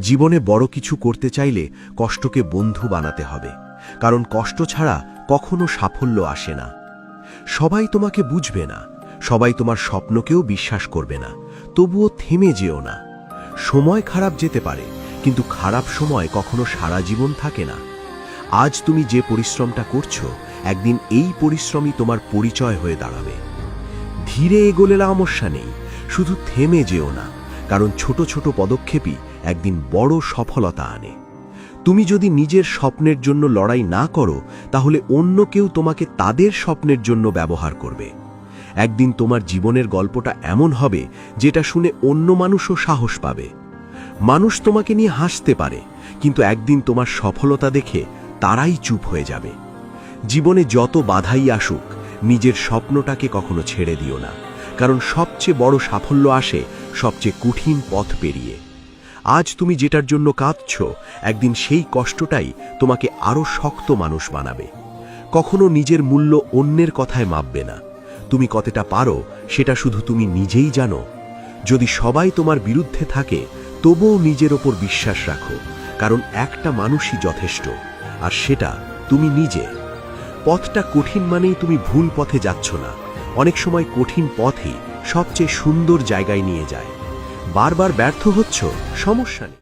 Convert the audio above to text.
জীবনে বড় কিছু করতে চাইলে কষ্টকে বন্ধু বানাতে হবে, কারণ কষ্ট ছাড়া কখনো সাফল্য আসে না। সবাই তোমাকে বুঝবে না, সবাই তোমার স্বপ্নকেও বিশ্বাস করবে না, তবুও থেমে যেও না। সময় খারাপ যেতে পারে, কিন্তু খারাপ সময় কখনো সারা জীবন থাকে না। আজ তুমি যে পরিশ্রমটা করছো, একদিন এই পরিশ্রমই তোমার পরিচয় হয়ে দাঁড়াবে। ধীরে এগোলে সমস্যা নেই, শুধু থেমে যেও না, কারণ ছোট ছোট পদক্ষেপই একদিন বড় সফলতা আনে। তুমি যদি নিজের স্বপ্নের জন্য লড়াই না করো, তাহলে অন্য কেউ তোমাকে তাদের স্বপ্নের জন্য ব্যবহার করবে। একদিন তোমার জীবনের গল্পটা এমন হবে যেটা শুনে অন্য মানুষও সাহস পাবে। মানুষ তোমাকে নিয়ে হাসতে পারে, কিন্তু একদিন তোমার সফলতা দেখে তারাই চুপ হয়ে যাবে। জীবনে যত বাধাই আসুক, নিজের স্বপ্নটাকে কখনো ছেড়ে দিও না, কারণ সবচেয়ে বড় সাফল্য আসে সবচেয়ে কঠিন পথ পেরিয়ে। আজ তুমি যেটার জন্য কাঁদছ, একদিন সেই কষ্টটাই তোমাকে আরো শক্ত মানুষ বানাবে। কখনো নিজের মূল্য অন্যের কথায় মাপবে না। তুমি কতটা পারো সেটা শুধু তুমি নিজেই জানো। যদি সবাই তোমার বিরুদ্ধে থাকে, তবুও নিজের ওপর বিশ্বাস রাখো, কারণ একটা মানুষই যথেষ্ট, আর সেটা তুমি নিজে। পথটা কঠিন মানেই তুমি ভুল পথে যাচ্ছ না। অনেক সময় কঠিন পথই সবচেয়ে সুন্দর জায়গায় নিয়ে যায়। বারবার ব্যর্থ হচ্ছ, সমস্যা নেই।